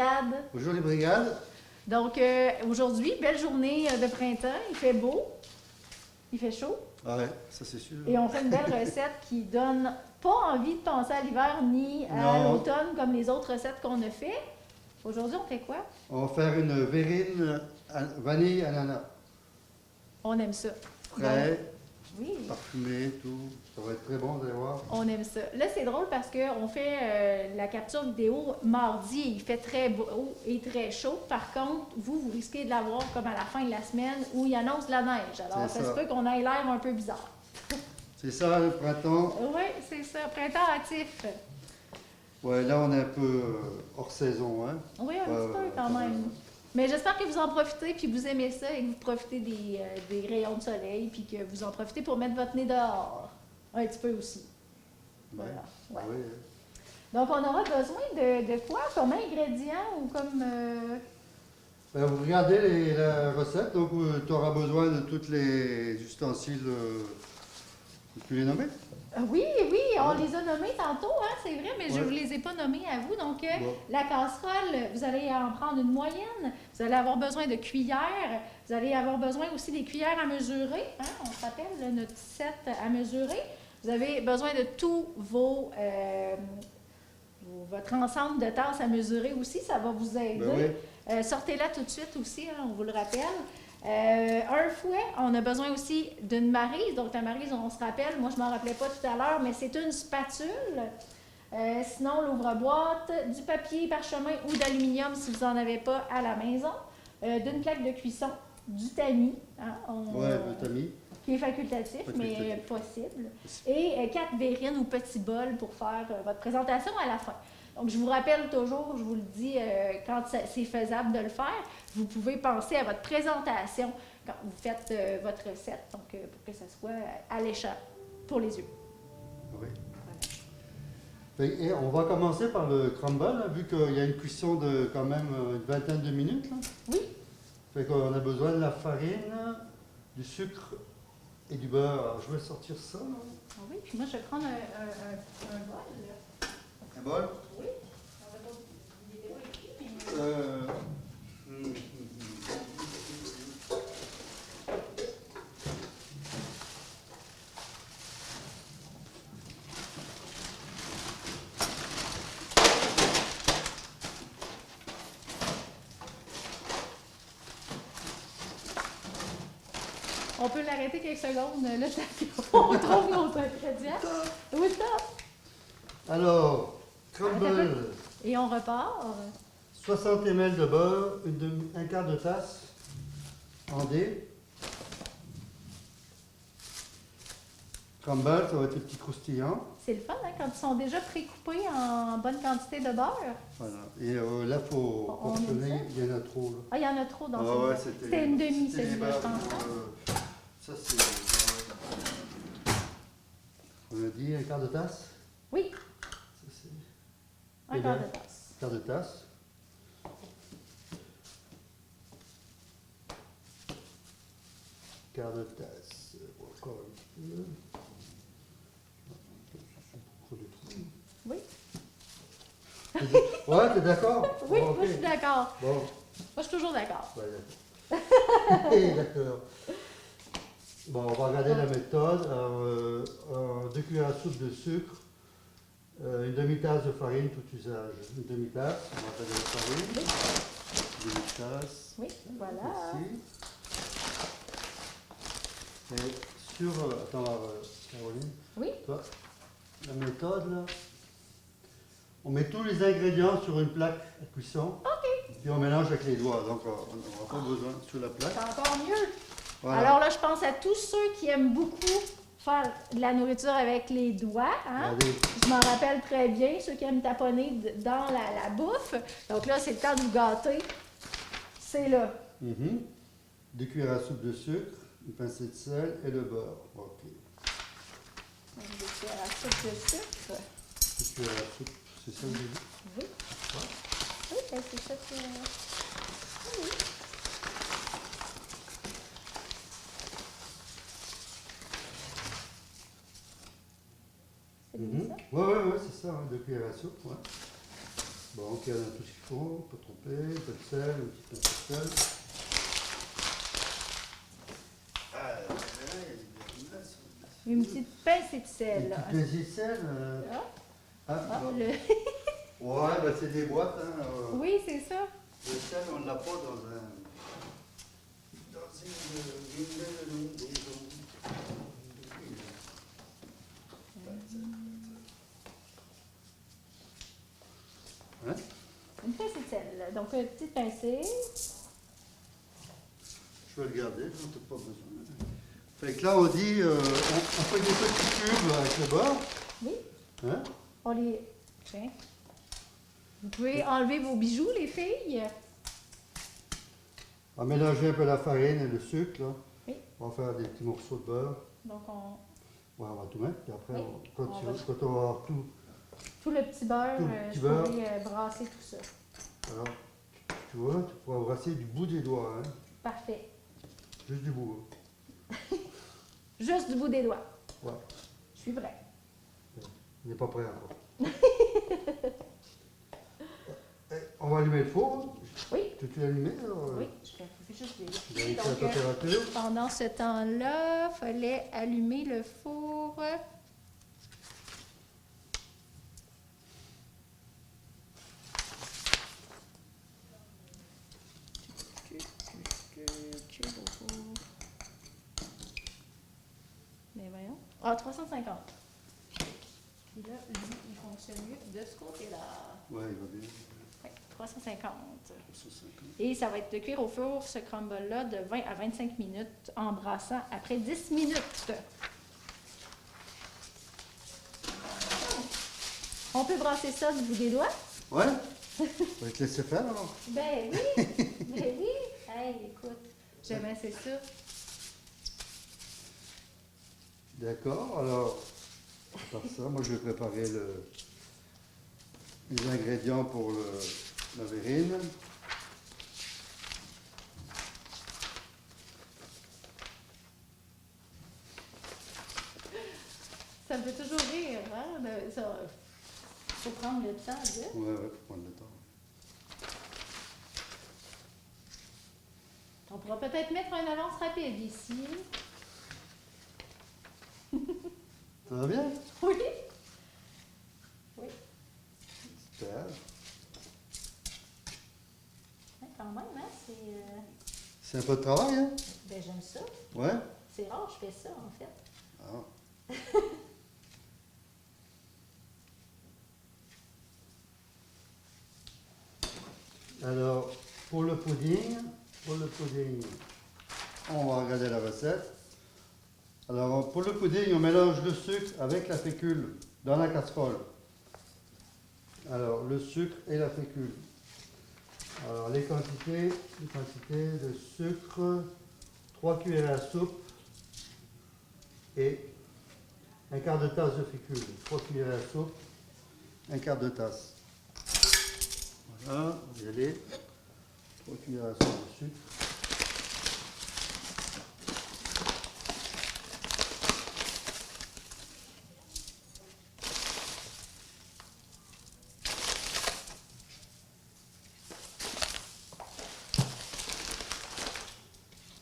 brigades. Bonjour les brigades. Donc, aujourd'hui, belle journée de printemps. Il fait beau, il fait chaud. Ouais, ça c'est sûr. Et on fait une belle recette qui donne pas envie de penser à l'hiver ni à l'automne comme les autres recettes qu'on a fait. Aujourd'hui, on fait quoi? On va faire une verrine vanille ananas. On aime ça. Frais, oui. Parfumé, tout. Ça va être très bon, vous allez voir. On aime ça. Là, c'est drôle parce qu'on fait la capture vidéo mardi et il fait très beau et très chaud. Par contre, vous risquez de l'avoir comme à la fin de la semaine où il annonce de la neige. Alors, ça se peut qu'on ait l'air un peu bizarre. C'est ça, le printemps. Oui, c'est ça. Printemps actif. Ouais, là, on est un peu hors saison, hein? Oui, un petit peu quand même. Mais j'espère que vous en profitez, puis vous aimez ça et que vous profitez des rayons de soleil, puis que vous en profitez pour mettre votre nez dehors. Un petit peu aussi. Voilà. Ouais. Oui. Donc, on aura besoin de quoi comme ingrédients ou comme... Ben, vous regardez la recette, donc tu auras besoin de tous les ustensiles. Tu les nommer? Oui, on les a nommés tantôt, hein, c'est vrai, mais je ne vous les ai pas nommés à vous. Donc, la casserole, vous allez en prendre une moyenne. Vous allez avoir besoin de cuillères. Vous allez avoir besoin aussi des cuillères à mesurer. Hein, on se rappelle notre set à mesurer. Vous avez besoin de tous votre ensemble de tasses à mesurer aussi. Ça va vous aider. Sortez-la tout de suite aussi, hein, on vous le rappelle. Un fouet, on a besoin aussi d'une maryse. Donc, la maryse, on se rappelle, moi je ne m'en rappelais pas tout à l'heure, mais c'est une spatule. Sinon, l'ouvre-boîte, du papier parchemin ou d'aluminium si vous n'en avez pas à la maison, d'une plaque de cuisson, du tamis. Hein, le tamis. Qui est facultatif, mais possible. Et 4 verrines ou petits bols pour faire votre présentation à la fin. Donc, je vous rappelle toujours, je vous le dis, quand c'est faisable de le faire, vous pouvez penser à votre présentation quand vous faites votre recette, donc pour que ça soit alléchant pour les yeux. Oui. Voilà. Et on va commencer par le crumble, là, vu qu'il y a une cuisson de quand même une vingtaine de minutes. Là. Oui. Fait qu'on a besoin de la farine, du sucre et du beurre. Alors, je vais sortir ça. Là. Ah oui, puis moi je vais prendre un bol. Là. Un bol? Oui. On peut l'arrêter quelques secondes, là, on trouve nos ingrédients. Oui, top! Alors, crumble. Et on repart. 60 ml de beurre, un quart de tasse en dés. Crumble, ça va être des petits croustillants. C'est le fun, hein, quand ils sont déjà précoupés en bonne quantité de beurre. Voilà. Et là, il faut portionner, il y en a trop. Là. Ah, il y en a trop dans celui-là. C'était une demi, celui-là, je pense. Ça, c'est... On a dit un quart de tasse? Oui. Ça, c'est... Un quart de tasse. Un quart de tasse. Quart de tasse. Encore un petit peu. Oui. Ouais, t'es d'accord? Oui, bon, moi je suis d'accord. Bon. Moi je suis toujours d'accord. Ouais, d'accord. Bon, on va regarder la méthode. Alors, 2 cuillères à soupe de sucre, une demi-tasse de farine, tout usage. Une demi-tasse, on va regarder la farine. Oui. Une demi-tasse. Oui, voilà. Ici. Et sur... attends, Caroline. Oui. Toi, la méthode, là. On met tous les ingrédients sur une plaque à cuisson. OK. Puis on mélange avec les doigts. Donc, on n'aura pas besoin sur la plaque. C'est encore mieux. Voilà. Alors là, je pense à tous ceux qui aiment beaucoup faire de la nourriture avec les doigts. Hein? Je m'en rappelle très bien, ceux qui aiment taponner dans la bouffe. Donc là, c'est le temps de vous gâter. C'est là. 2 cuillères à soupe de sucre, une pincée de sel et le beurre. OK. 2 cuillères à soupe de sucre. 2 cuillères à soupe, c'est ça que j'ai dit? Oui. Oui, ben c'est ça que... Oui. C'est bien ça? Oui, c'est ça, 2 cuillères à soupe, ouais. Bon, ok, on a tout ce qu'il faut, pas tromper, un peu de sel, un petit peu de sel. Une petite pincée de sel. Une Là. petite pincée de sel. Bon. Ouais, bah c'est des boîtes. Hein, Oui, c'est ça. le sel, on ne l'a pas dans une Hein? Une pincée de sel. Donc, une petite pincée. Je vais le garder, j'en ai pas besoin. Fait que là, on dit, on fait des petits cubes avec le beurre. Oui. Hein? On les... Tiens. Vous pouvez enlever vos bijoux, les filles. On va mélanger un peu la farine et le sucre. Là. Oui. On va faire des petits morceaux de beurre. Donc, Ouais, on va tout mettre. Puis après, Oui. quand on va avoir tout, tout le petit beurre, Tout le petit je beurre. pourrais brasser tout ça. alors, tu vois, tu pourras brasser du bout des doigts. Hein? Parfait. Juste du bout. Juste du bout des doigts. Ouais. Je suis prêt. On n'est pas prêt encore. On va allumer le four. Oui. Tu veux allumer? Alors, Oui, je fais juste vérifier. vérifier la Donc, température. pendant ce temps-là, il fallait allumer le four. Mais voyons. Ah, 350. Puis là, lui, il fonctionne mieux de ce côté-là. Ouais, il va bien. Oui, 350. 350. Et ça va être de cuire au four, ce crumble-là, de 20 à 25 minutes, en brassant après 10 minutes. On peut brasser ça du bout des doigts? Ouais? On va te laisser faire alors. Ben oui! Ben oui! Hey, écoute, j'aime assez ça. D'accord, alors, par ça, moi je vais préparer les ingrédients pour la verrine. Ça me fait toujours rire, hein? Faut prendre le temps de... Ouais, faut prendre le temps. On pourra peut-être mettre une avance rapide ici. Ça va bien? Oui? Oui. Super. Ouais, quand même, hein? C'est un peu de travail, hein? Ben, j'aime ça. Ouais? C'est rare, je fais ça, en fait. Ah. Alors, pour le pudding, on va regarder la recette. Alors, pour le pudding, on mélange le sucre avec la fécule dans la casserole. Alors, le sucre et la fécule. Alors, les quantités de sucre, 3 cuillères à soupe et un quart de tasse de fécule. 3 cuillères à soupe, un quart de tasse. Voilà, on va y aller. 3 cuillères à soupe de sucre.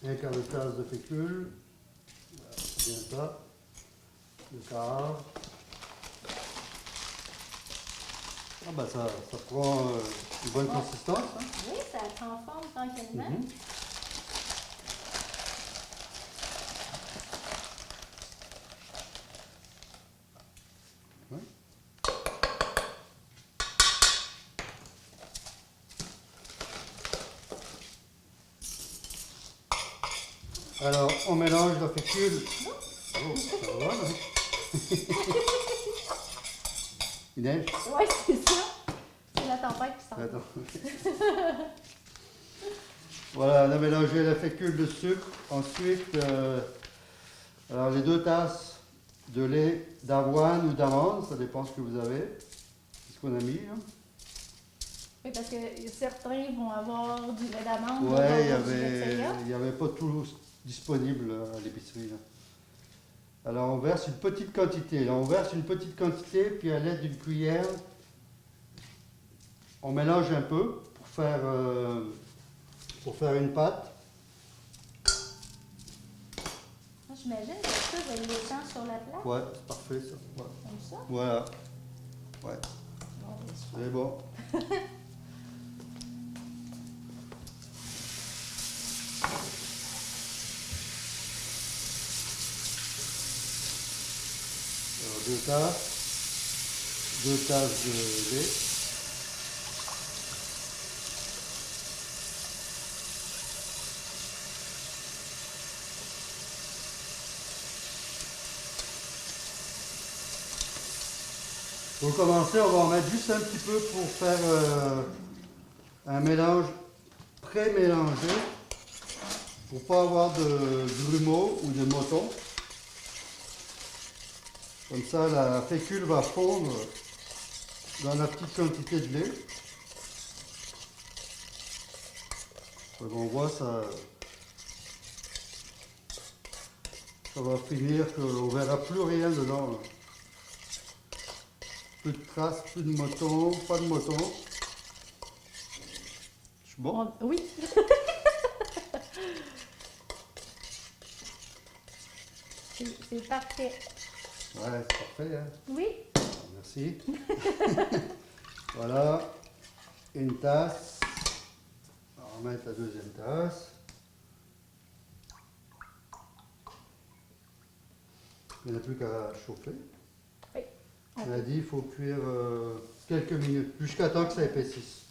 Un quart de tasse de fécule. Voilà, c'est bien ça. Le quart. Ah bah ça prend une bonne consistance. Hein. Oui, ça prend forme tranquillement. Mhm. Ouais. Alors, on mélange la fécule. Oh, ça va, hein. Il neige? Oui, c'est ça. C'est la tempête qui s'en va. Attends. Voilà, on a mélangé la fécule de sucre. Ensuite, alors les 2 tasses de lait d'avoine ou d'amande, ça dépend ce que vous avez. C'est ce qu'on a mis. Là. Oui, parce que certains vont avoir du lait d'amande, Ouais, d'autres vont avoir du lait de soya. il n'y avait pas tout disponible à l'épicerie. Là. Alors on verse une petite quantité. Là, on verse une petite quantité, puis à l'aide d'une cuillère, on mélange un peu pour faire une pâte. J'imagine que ça, je l'étends sur la plaque. Ouais, c'est parfait ça. Ouais. Comme ça. Voilà. Ouais, Bon, c'est bon. Alors, 2 tasses de lait. Pour commencer, on va en mettre juste un petit peu pour faire un mélange pré-mélangé, pour pas avoir de grumeaux ou de motons. Comme ça, la fécule va fondre dans la petite quantité de lait. Comme on voit, ça va finir qu'on ne verra plus rien dedans, là. Plus de traces, plus de motons, pas de motons. Je suis bon? Oui. C'est parfait. Ouais, c'est parfait, hein? Oui. Merci. Voilà, une tasse. On va mettre la deuxième tasse. Il n'y en a plus qu'à chauffer. Oui. On a dit qu'il faut cuire quelques minutes, jusqu'à temps que ça épaississe.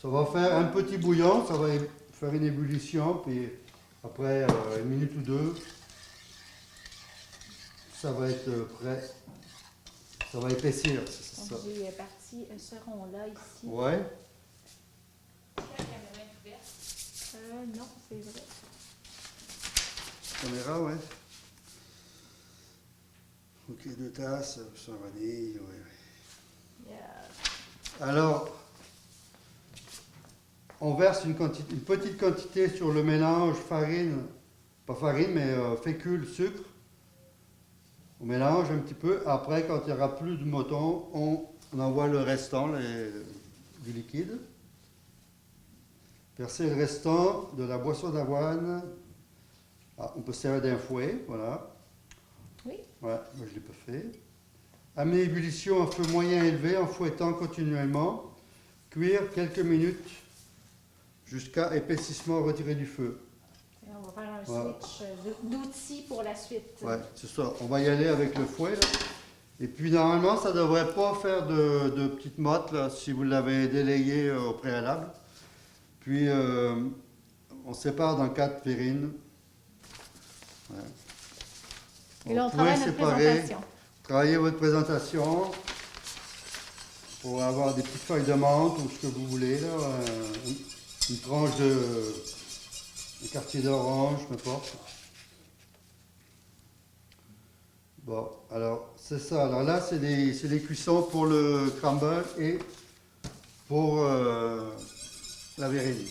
Ça va faire un petit bouillon, ça va faire une ébullition, puis après une minute ou deux, ça va être prêt. Ça va épaissir, c'est ça. J'ai parti ce rond-là ici. Ouais. La caméra est ouverte. Non, c'est vrai. Caméra, ouais. Ok, 2 tasses, sans vanille, ouais. Yeah. Alors, on verse une petite quantité sur le mélange farine, pas farine, mais fécule, sucre. On mélange un petit peu. Après, quand il n'y aura plus de motons, on envoie le restant du liquide. Verser le restant de la boisson d'avoine. Ah, on peut se servir d'un fouet, voilà. Oui. Ouais, moi je l'ai pas fait. Amener ébullition à feu moyen élevé en fouettant continuellement. Cuire quelques minutes jusqu'à épaississement retiré du feu. Et on va faire un Voilà. switch d'outils pour la suite. Ouais, c'est ça. On va y aller avec le fouet, là. Et puis normalement, ça ne devrait pas faire de petites mottes là, si vous l'avez délayé au préalable. Puis on sépare dans 4 pérines. Ouais. Et là, on Vous travaille pouvez notre séparer, présentation. travailler votre présentation pour avoir des petites feuilles de menthe ou ce que vous voulez, là, une tranche un quartier d'orange, n'importe. Bon, alors c'est ça. Alors là, c'est les cuissons pour le crumble et pour la verrine.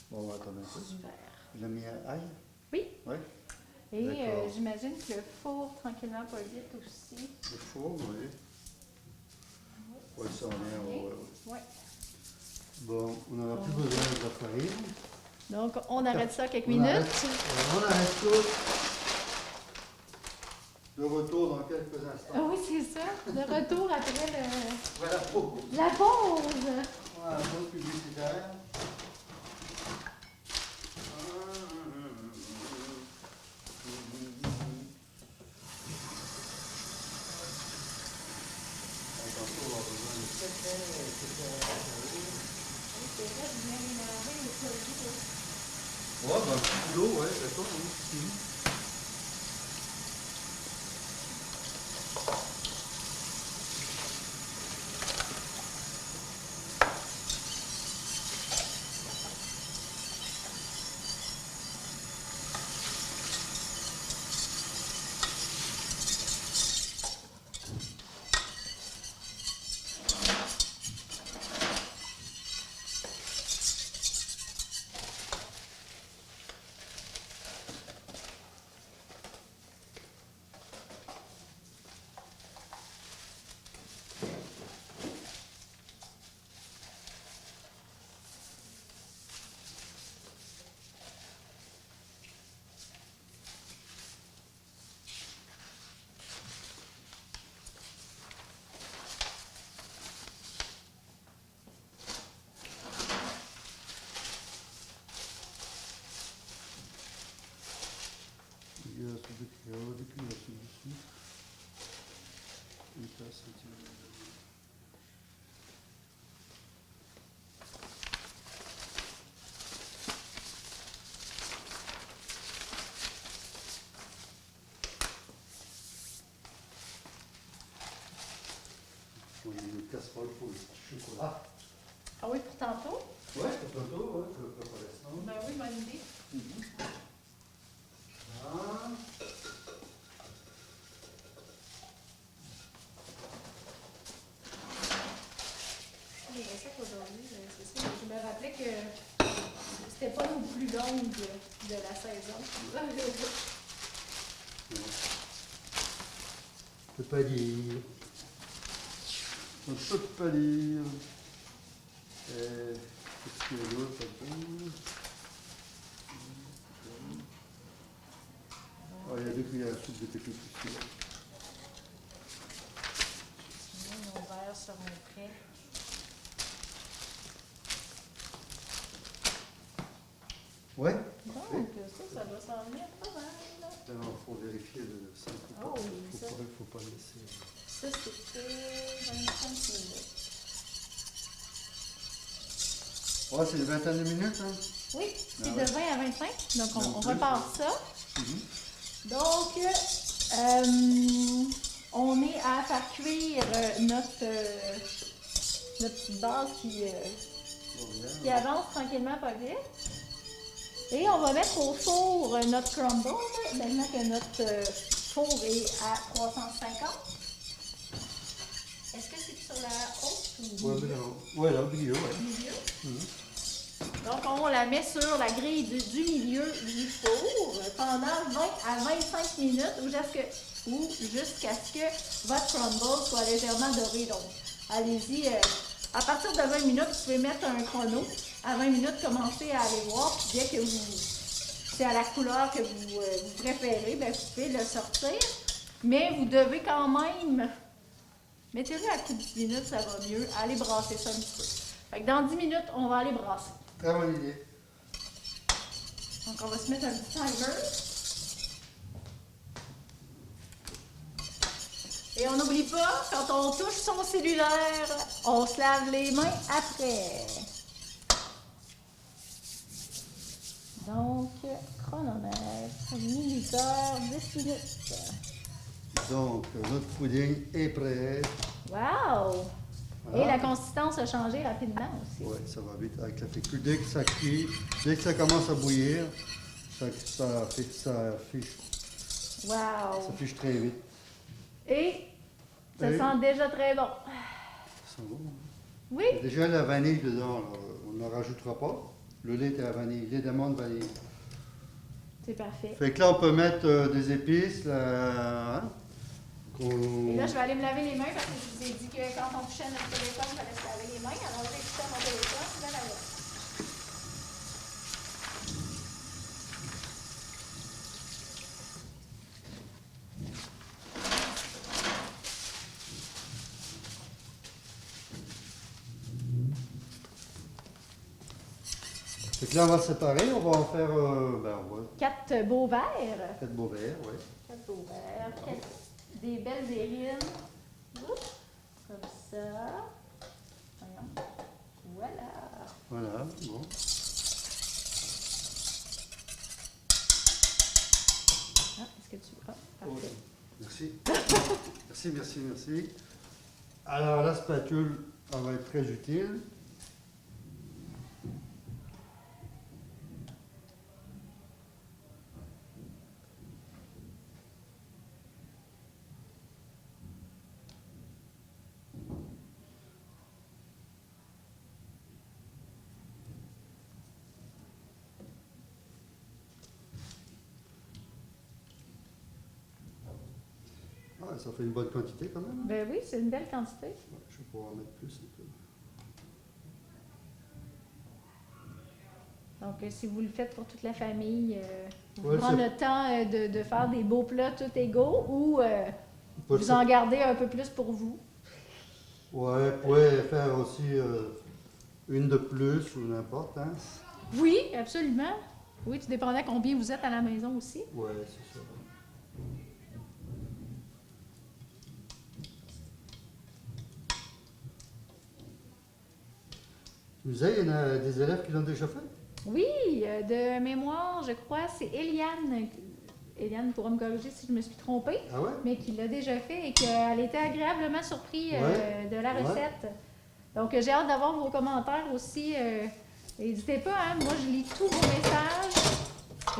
Bon, on va attendre un peu. Super. Il a mis un ail? Oui. Oui. Et D'accord. j'imagine que le four, tranquillement, pas vite aussi. Le four, oui. Oui, ça en est. Ouais, ouais. Oui. Bon, on n'aura plus besoin de la farine. Donc, on arrête ça quelques On minutes. on arrête tout. De retour dans quelques instants. Ah oui, c'est ça. De retour après Voilà, pour la pause. voilà, pause publicitaire. Tantôt, on va besoin de C'est vrai, je viens mélanger les produits. ouais, ben, un petit peu d'eau, ouais, d'accord, oui. 2 cuillères à soupe de sucre. Une tasse entière. On a une casserole pour le chocolat. Ah oui, pour tantôt? Ouais, pour tantôt, ouais, je vais préparer ça. Ben oui, bonne idée. Voilà. Je dirais ça qu'aujourd'hui, c'est ça. Je me rappelais que c'était pas nos plus longues de la saison. On peut pas dire. On peut pas dire. Qu'est-ce qu'il y a d'autre là-dedans? Oh, il y a 2 cuillères à soupe de pépins aussi. Nos verres seront prêts. Ouais? Donc, ça doit s'en venir pas mal. Alors, il faut vérifier le 5 ou pas. Oh oui, ça. Faut pas laisser. Ça, c'était 25 minutes. Ouais, c'est une vingtaine de minutes, hein? Oui, c'est Ah de ouais. 20 à 25. Donc, on Donc, repart ça. Mhm. Donc, on est à faire cuire notre petite base qui avance tranquillement pas vite. Et on va mettre au four notre crumble, maintenant que notre four est à 350. Est-ce que c'est sur la haute ou Ouais, ouais, là, au milieu, ouais. milieu? Mhm. Donc, on la met sur la grille du milieu du four pendant 20 à 25 minutes ou jusqu'à ce que votre crumble soit légèrement doré. Donc, allez-y. À partir de 20 minutes, vous pouvez mettre un chrono. À 20 minutes, commencez à aller voir. Puis dès que c'est à la couleur que vous préférez, bien, vous pouvez le sortir. Mais vous devez quand même, mettez-le à coup de 10 minutes, ça va mieux. Allez brasser ça un petit peu. Fait que dans 10 minutes, on va aller brasser. Très bonne idée. Donc, on va se mettre un petit timer. Et on n'oublie pas, quand on touche son cellulaire, on se lave les mains après. Donc, chronomètre, minuteur, 10 minutes. Donc, notre pudding est prêt. Wow! Voilà. Et la consistance a changé rapidement aussi. Oui, ça va vite avec la fécule. Dès que ça cuit, dès que ça commence à bouillir, ça Wow! fiche très vite. Et ça Et- sent déjà très bon. Ça sent bon. Oui? Il y a déjà la vanille dedans, là. On ne rajoutera pas. Le lait est à vanille, lait d'amande vanille. C'est parfait. Fait que là, on peut mettre des épices, là, hein, Et là, je vais aller me laver les mains parce que je vous ai dit que quand on touchait notre téléphone, il fallait se laver les mains. Alors là, j'ai touché à mon téléphone, je vais la laver. Fait que là, on va se séparer, on va en faire, on va 4 beaux verres. 4 beaux verres, oui. 4 beaux verres. Des belles érines. Oups, comme ça. Voyons. Voilà. Voilà, bon. Ah, est-ce que tu... Ah, parfait. Merci. Merci. Alors, la spatule, elle va être très utile. Ah, ça fait une bonne quantité quand même. Ben oui, c'est une belle quantité. Ouais, je vais pouvoir en mettre plus un peu. Donc, si vous le faites pour toute la famille, vous Ouais, prenez c'est- le temps de faire des beaux plats tout égaux ou Pas vous ça. en gardez un peu plus pour vous. Ouais, vous pouvez faire aussi une de plus ou n'importe, hein. Oui, absolument. Oui, tout dépendant combien vous êtes à la maison aussi. Ouais, c'est ça. Tu me disais, il y en a des élèves qui l'ont déjà fait? Oui, de mémoire, je crois, c'est Eliane. Eliane pourra me corriger si je me suis trompée, Ah ouais? mais qui l'a déjà fait et qu'elle était agréablement surprise de la Ouais. recette. Donc, j'ai hâte d'avoir vos commentaires aussi. N'hésitez pas, hein, moi je lis tous vos messages.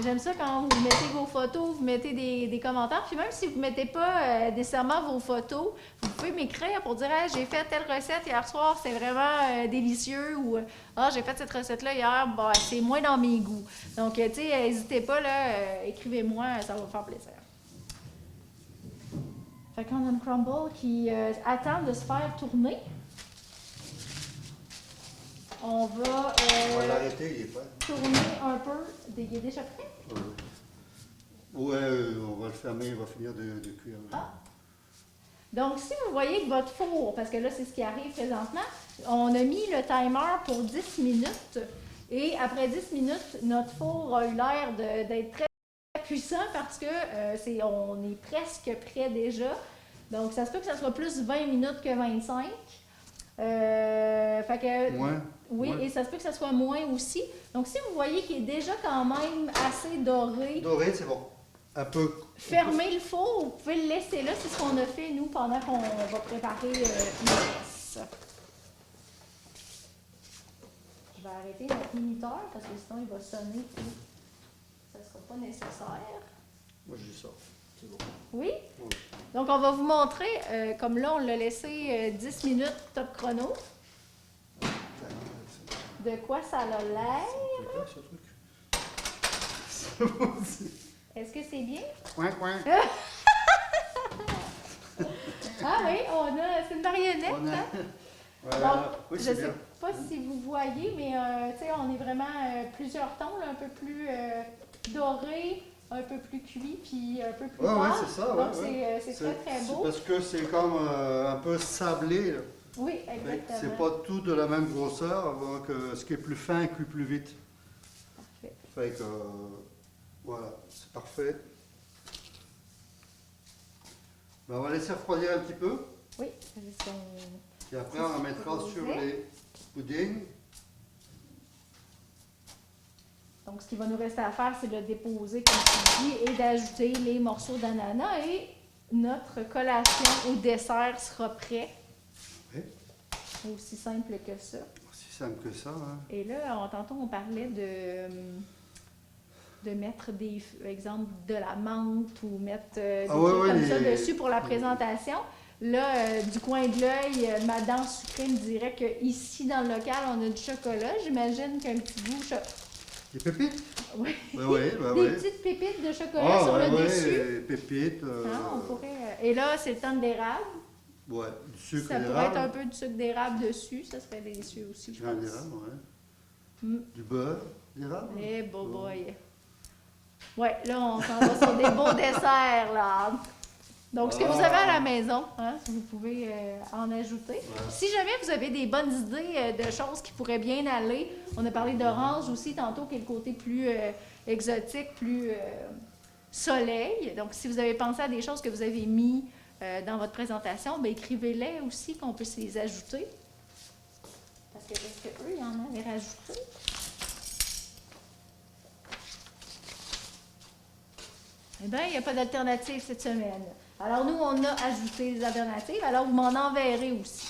J'aime ça quand vous mettez vos photos, vous mettez des commentaires. Puis même si vous ne mettez pas nécessairement vos photos, vous pouvez m'écrire pour dire hey, j'ai fait telle recette hier soir, c'est vraiment délicieux. Ou ah, j'ai fait cette recette-là hier, bah, c'est moins dans mes goûts. Donc, tu sais, n'hésitez pas, là, écrivez-moi, ça va me faire plaisir. Fait qu'on a une crumble qui attend de se faire tourner. On va On va l'arrêter, il est prêt. tourner un peu. Il est déjà prêt? Ouais, on va le fermer, il va finir de cuire. Ah. Donc, si vous voyez que votre four, parce que là, c'est ce qui arrive présentement, on a mis le timer pour 10 minutes. Et après 10 minutes, notre four a eu l'air d'être très puissant parce que on est presque prêt déjà. Donc, ça se peut que ça soit plus 20 minutes que 25. Fait que, Moins? oui, Ouais. et ça se peut que ça soit moins aussi. Donc, si vous voyez qu'il est déjà quand même assez doré, Doré, c'est bon. Un peu. fermez le four, vous pouvez le laisser là. C'est ce qu'on a fait, nous, pendant qu'on va préparer une pièce. Je vais arrêter notre minuteur parce que sinon il va sonner et ça ne sera pas nécessaire. Moi, je sors. C'est bon. Oui? Oui. Donc, on va vous montrer, comme là, on l'a laissé 10 minutes top chrono, de quoi ça a l'air. C'est quoi ce truc? Est-ce que c'est bien? Coin, coin. Ah oui, c'est une marionnette. On a- Hein? Voilà. Donc, Oui, je c'est ne sais bien. pas si vous voyez, mais tu sais, on est vraiment plusieurs tons, là, un peu plus doré, un peu plus cuit, puis un peu plus Ouais, ouais, pâle. c'est ça. Ouais, Donc, ouais. c'est très, très C'est beau. parce que c'est comme un peu sablé. Là. Oui, Fait que exactement. c'est pas tout de la même grosseur, donc ce qui est plus fin cuit plus vite. Parfait. Fait que voilà, c'est parfait. Ben, on va laisser refroidir un petit peu. Oui, juste qu'on- Et après, on en mettra sur les puddings. Donc, ce qu'il va nous rester à faire, c'est de le déposer, comme tu dis, et d'ajouter les morceaux d'ananas. Et notre collation au dessert sera prêt. Oui. Aussi simple que ça. Aussi simple que ça. Hein. Et là, tantôt, on parlait de mettre des exemples de la menthe ou mettre des trucs comme ça dessus pour la présentation. Là, du coin de l'œil, ma dent sucrée me dirait qu'ici, dans le local, on a du chocolat. J'imagine qu'un petit goût... Des pépites? Oui. Ben oui, ben Des oui. petites pépites de chocolat sur le dessus. Pépites. Hein, on pourrait... Et là, c'est le temps d'érable. Ouais, du sucre Ça pourrait d'érable. être un peu du sucre d'érable dessus. Ça serait délicieux aussi, je Grain pense. d'érable, ouais. Mm. Du beurre d'érable. Eh, boy. Ouais, là, on s'en va sur des beaux desserts, là. Donc, ce que vous avez à la maison, hein, vous pouvez en ajouter. Ouais. Si jamais vous avez des bonnes idées de choses qui pourraient bien aller, on a parlé d'orange aussi tantôt, qui est le côté plus exotique, plus soleil. Donc, si vous avez pensé à des choses que vous avez mis dans votre présentation, ben, écrivez-les aussi, qu'on puisse les ajouter. Parce que est-ce qu'eux, ils en avaient rajouté? Eh bien, il n'y a pas d'alternative cette semaine. Alors, nous, on a ajouté des alternatives. Alors, vous m'en enverrez aussi.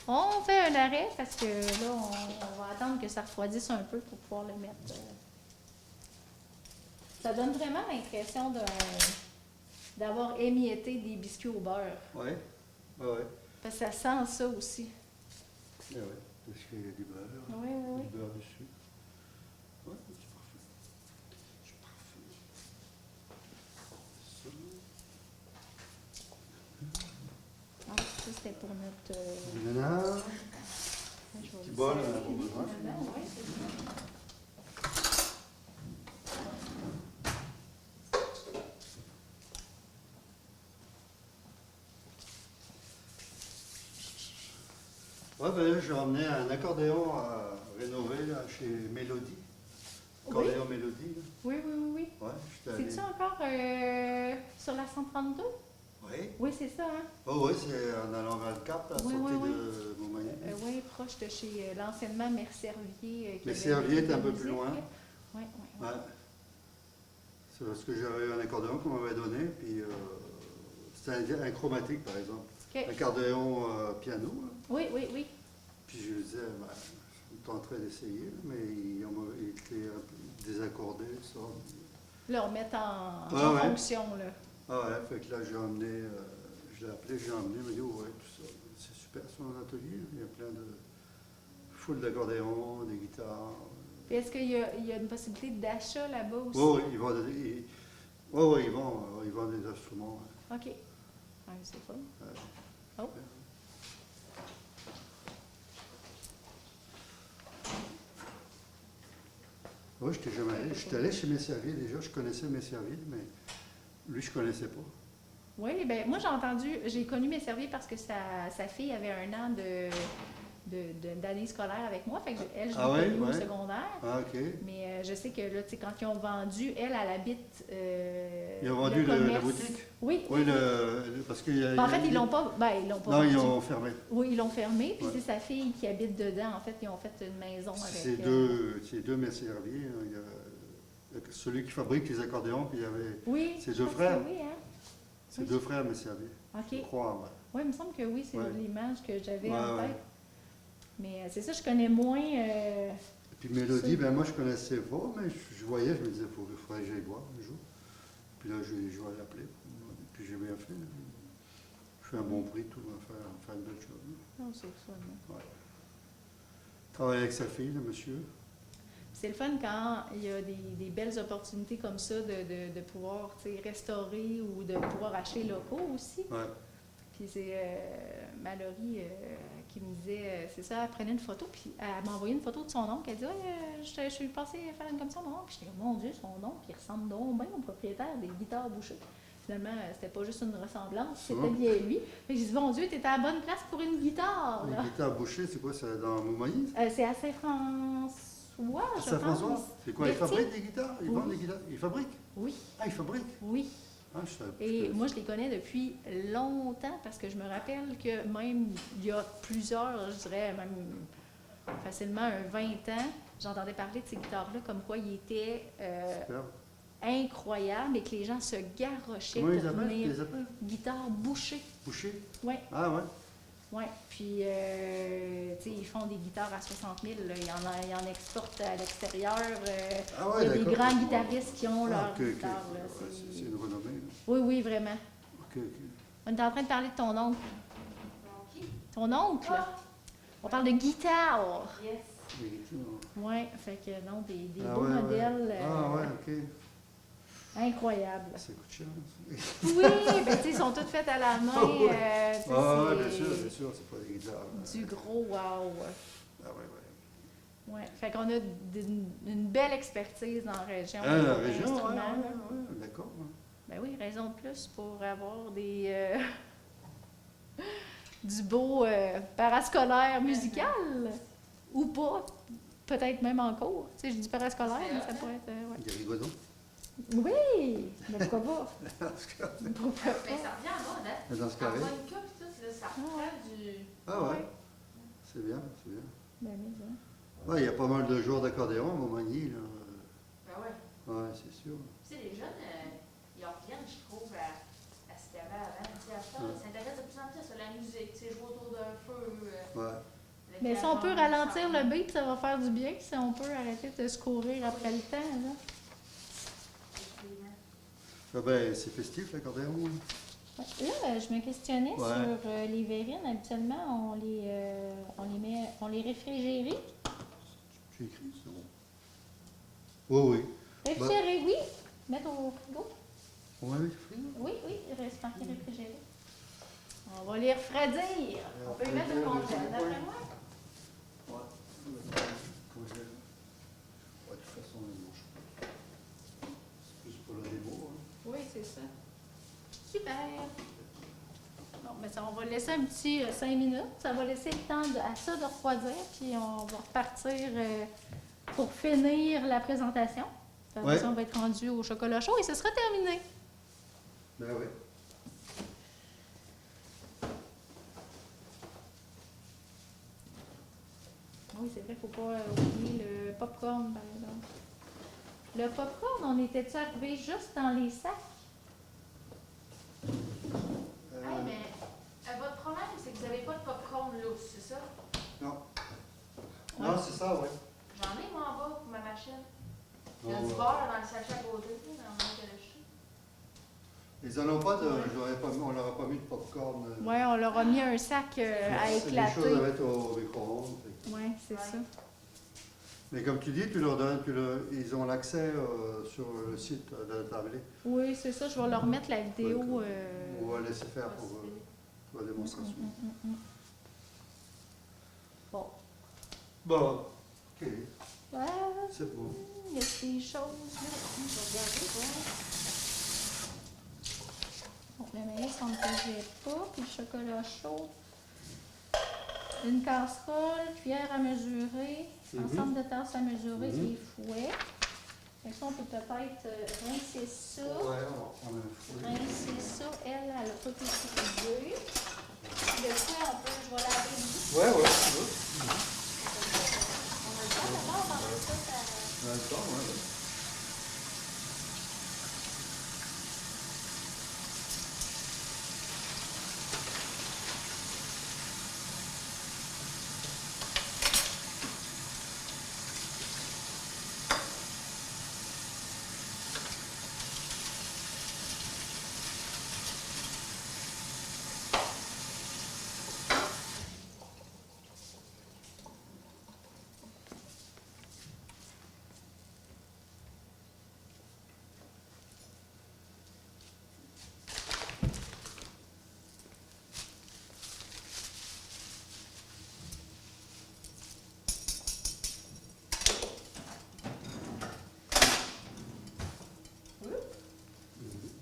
On fait un arrêt parce que là, on va attendre que ça refroidisse un peu pour pouvoir le mettre. Ça donne vraiment l'impression d'avoir émietté des biscuits au beurre. Oui, ouais. Parce que ça sent ça aussi. Ouais, parce qu'il y a du beurre. Oui, oui, oui. Du beurre dessus. Ouais, c'est parfait. C'est parfait. Ah, ça, c'était pour notre... Ananas. je vais Petit vous bol, servir, on a besoin. évidemment, oui, c'est ça. Ouais, ben là, j'ai ramené un accordéon à rénover là, chez Mélodie. Accordéon Mélodie. Là. Oui, oui, oui, oui. Ouais, j'étais allé. C'est-tu encore sur la 132? Oui. Oui, c'est ça, hein? Oh oui, c'est en allant vers le Cap, à la sortie de Montmagny. Oui, proche de chez l'anciennement Mercervier. Mercervier est un peu plus loin. Oui. Ouais. C'est parce que j'avais un accordéon qu'on m'avait donné, puis c'était un chromatique, par exemple. Okay. Un accordéon piano. Là. Oui. Puis je lui disais, je suis en train d'essayer, mais il était un peu désaccordé, ça. Le remettre en ouais. fonction, là. Ah ouais, fait que là, j'ai emmené, je l'ai appelé, j'ai emmené, il m'a dit, ouais, tout ça. C'est super son atelier, il y a plein de foule d'accordéons, des guitares. Puis est-ce qu'il y a une possibilité d'achat là-bas aussi? Oui, ils vendent des instruments. Ouais. OK. Ah, c'est fun. Oh. Oui, je n'étais jamais allé. J'étais allé chez Mercervier déjà, je connaissais Mercervier, mais lui, je ne connaissais pas. Oui, bien, moi, j'ai connu Mercervier parce que sa fille avait 1 an d'année scolaire avec moi. Fait que elle, je l'ai connue au secondaire. Ah, OK. Mais je sais que là, tu sais, quand ils ont vendu, elle habite. Ils ont vendu la boutique? Oui. Oui, parce que. En fait, ils l'ont pas. Ils l'ont pas non, vendu. Ils l'ont fermé. Oui, ils l'ont fermé. Puis c'est sa fille qui habite dedans. En fait, ils ont fait une maison avec. C'est deux Mercervier. Il y a celui qui fabrique les accordéons, puis il y avait ses 2 frères. Oui, hein? C'est 2 frères Mercervier. OK. Je crois, Oui, il me semble que oui, c'est l'image que j'avais en tête. Ouais. Mais c'est ça, je connais moins. Puis Mélodie, moi je connaissais pas, mais je voyais, je me disais, il faudrait que j'aille voir un jour. Puis là, je vais l'appeler. Puis j'ai bien fait. Je fais un bon prix, tout, on va faire une belle chose. Non, c'est le fun. Ouais. Travailler avec sa fille, le monsieur. C'est le fun quand il y a des belles opportunités comme ça de pouvoir restaurer ou de pouvoir acheter locaux aussi. Ouais. Puis c'est Mallory qui me disait, c'est ça, elle prenait une photo, puis elle m'a envoyé une photo de son oncle. Elle dit, je suis passée faire une comme ça, mon oncle. Puis j'étais comme, mon Dieu, son oncle, il ressemble donc bien au propriétaire des guitares Boucher. Finalement, c'était pas juste une ressemblance, c'était bien lui. Puis j'ai dit, mon Dieu, t'étais à la bonne place pour une guitare. Une guitare Boucher, c'est quoi, c'est dans Montmagny? C'est à Saint-François, je pense. Saint-François? C'est quoi, ils fabriquent des guitares? Ils vendent des guitares? Ils fabriquent? Oui. Ah, ils fabriquent? Oui. Ah, moi, je les connais depuis longtemps parce que je me rappelle que même il y a plusieurs, je dirais même facilement 20 ans, j'entendais parler de ces guitares-là comme quoi ils étaient incroyables et que les gens se garrochaient pour venir. Guitare Boucher. Boucher? Oui. Ah, ouais. Oui, puis, ils font des guitares à 60 000, là. Ils en exportent à l'extérieur. Il y a des grands guitaristes qui ont leur guitare. C'est une renommée. Là. Oui, vraiment. OK. On est en train de parler de ton oncle. Ton oncle? On parle de guitare. Yes. Oui, fait que non, des beaux modèles. OK. Incroyables. Ça coûte cher. Oui, ils sont toutes faites à la main. Bien sûr, c'est pas des guitares. Du gros wow. Ah, Oui, fait qu'on a une belle expertise dans la région. La région, d'accord. Ben oui, raison de plus pour avoir du beau parascolaire musical. Ou pas. Peut-être même en cours. Tu sais, je dis parascolaire, mais ça pourrait être... Des rigodons. Oui, mais pourquoi pas? Mais ça revient en mode, hein? Dans ce carré. En bonne coupe, tout, ça reprend du... Ah ouais. C'est bien, c'est bien. Ben oui, hein. Ouais, il y a pas mal de joueurs d'accordéon à Montmagny, là. Ben ouais. Ouais, c'est sûr. Tu sais, les jeunes, ils en reviennent, je trouve, à ce qu'il y avait avant. Tu sais, à ça, ils s'intéressent de plus en plus à la musique, tu sais, jouer autour d'un feu. Ouais. Mais si on peut ralentir le beat, ça va faire du bien. Si on peut arrêter de se courir après le temps, là. Ah ben, c'est festif, l'accordéon. Ouais. Là, je me questionnais sur les verrines. Habituellement, on les réfrigère. J'ai écrit, c'est bon. Oui. Réfrigérer, oui. Mettre au frigo. On va mettre au frigo? Oui, il reste marqué réfrigérer. On va les refroidir. On peut y mettre une congèle, d'après moi. Ouais. Congèle. Ouais, de toute façon, c'est plus pour le démo. Oui, c'est ça. Super. Bon, mais ça, on va laisser un petit 5 minutes. Ça va laisser le temps à ça de refroidir, puis on va repartir pour finir la présentation. Après ça, on va être rendu au chocolat chaud et ce sera terminé. Ben oui. Oui, c'est vrai, il ne faut pas oublier le popcorn, par exemple. Le popcorn, on était-tu arrivé juste dans les sacs? Hey, mais votre problème, c'est que vous n'avez pas de popcorn lousse, c'est ça? Non. Non, c'est ça, oui. J'en ai, moi, en bas, pour ma machine. Il y a Oh, du beurre dans le sachet à côté, dans le manque de chou. ils en ont pas de. On leur a pas mis de popcorn. Oui, on leur a mis un sac à C'est des éclater. choses à mettre au micro-ondes. Oui, c'est ça. Mais comme tu dis, tu leur donnes, ils ont l'accès sur le site de la tablée. Oui, c'est ça. Je vais leur mettre la vidéo. On va laisser faire pour la démonstration. Bon. Bon, ok, Ouais, c'est bon. il y a ces choses-là. Je vais regarder, voir. Bon, le maïs, on ne le faisait pas. Puis le chocolat chaud. Une casserole, cuillère à mesurer, ensemble de tasses à mesurer et fouet. Fait que ça, on peut peut-être rincer ça. Ouais, on a un fouet. Rincer ça. Elle a pas été utilisée. Le fouet, je vais laver lui. Ouais, ouais. On a le temps d'abord dans ça. On a le temps, ouais.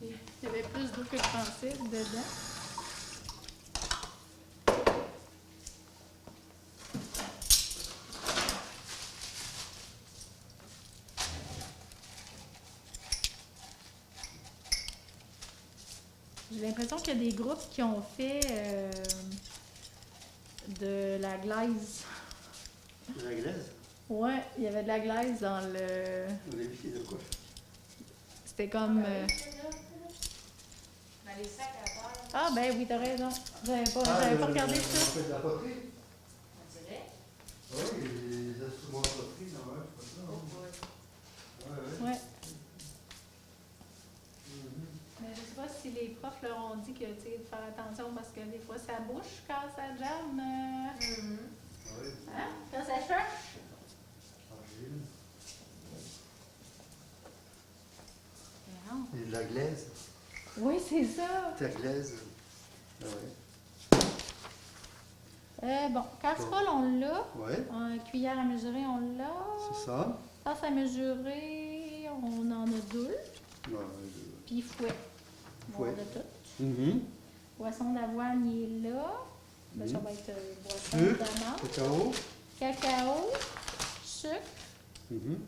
Il y avait plus d'eau que je pensais dedans. J'ai l'impression qu'il y a des groupes qui ont fait de la glaise. De la glaise? Ouais, il y avait de la glaise dans le... On a de quoi? C'était comme... Dans les sacs à terre. Ah ben oui, t'as raison. J'avais pas regardé ça. On fait de la poterie? On dirait. Oui, les instruments de poterie, non, ouais, c'est pas ça. Ouais, ouais. Ouais. Mais je sais pas si les profs leur ont dit que, tu sais, de faire attention parce que des fois ça bouche quand ça jamme. Oui. Hein? Quand ça cherche. Argile. Non. Et de la glaise. Oui, c'est ça. De la glaise. Ah ouais. Bon, casserole, on l'a. Ouais, Cuillère à mesurer, on l'a. c'est ça. Tasse à mesurer, on en a 2. Ouais, Puis fouet. Fouet. On a tout. Mhm. Poisson d'avoine, il est là. Ben, ça va être boisson Sucre, d'amande. cacao. Cacao, sucre Mhm.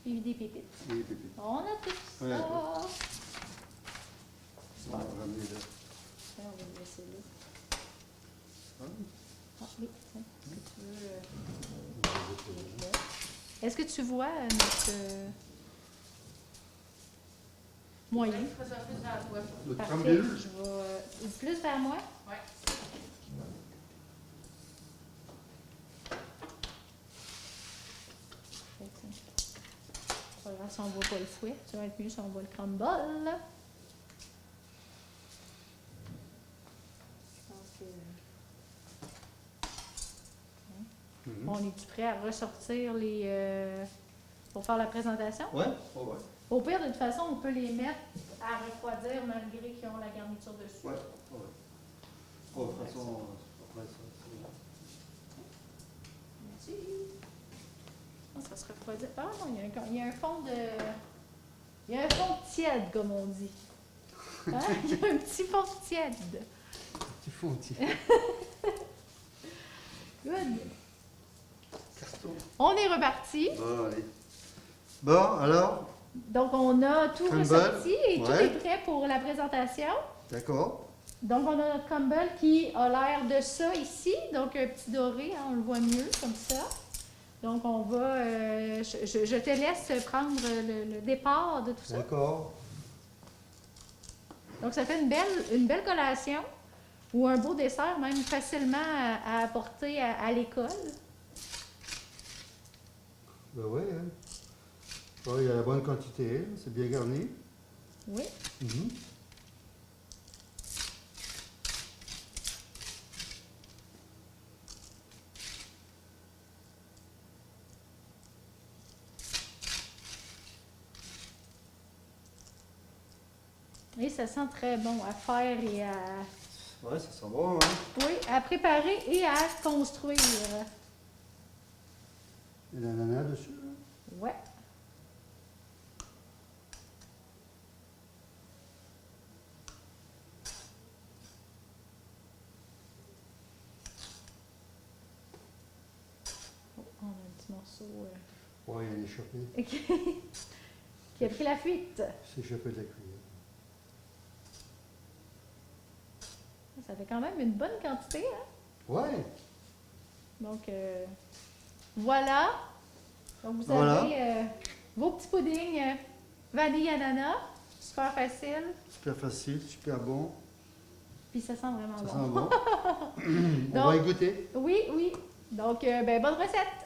et des pépites. Et les pépites. On a tout ça. Ouais. On Super. va ramener là. On va le laisser là. Ah. Ah oui, tiens. Est-ce que tu veux mettre là? Est-ce que tu vois notre moyen? Je fais ça plus vers toi. Notre Parfait. crème Je brûlée. vais plus vers moi. Ouais. Pas grave si on ne voit pas le fouet. Ça va être mieux si on voit le crumble. Je pense que... Mhm. On est-tu prêt à ressortir les... pour faire la présentation? Ouais, oh ouais. Au pire, de toute façon, on peut les mettre à refroidir malgré qu'ils ont la garniture dessus. Ouais, ouais. Oh, de toute façon, après ça, c'est bon. Merci. Ah, ça se refroidit. Ah non, il y a un fond de... Il y a un fond tiède, comme on dit. Hein? Il y a un petit fond tiède. Tu fontis. Good. Carton. On est reparti. Bon, allez. Bon, alors, Donc, on a tout Crumble. ressorti et tout Ouais. est prêt pour la présentation. d'accord. Donc, on a notre crumble qui a l'air de ça ici. Donc, un petit doré, hein, on le voit mieux comme ça. Donc, on va... je te laisse prendre le départ de tout ça. D'accord. Donc, ça fait une belle collation ou un beau dessert, même facilement à apporter à l'école. Ben oui, hein. Oh, il y a la bonne quantité, hein, c'est bien garni. Oui. Mhm. Et ça sent très bon à faire et à... Ouais, ça sent bon, hein. Oui, à préparer et à construire. Il y a l'ananas dessus, là. Ouais. Oh, on a un petit morceau Ouais, il y a échappé. qui a pris la fuite. C'est échappé de la cuillère. Ça fait quand même une bonne quantité, hein? Ouais. Donc, voilà. Donc, vous Voilà. avez vos petits puddings vanille ananas. Super facile. Super facile, super bon. Puis ça sent vraiment Ça bon. sent bon. On Donc, va y goûter. Oui, oui. Donc, ben, bonne recette!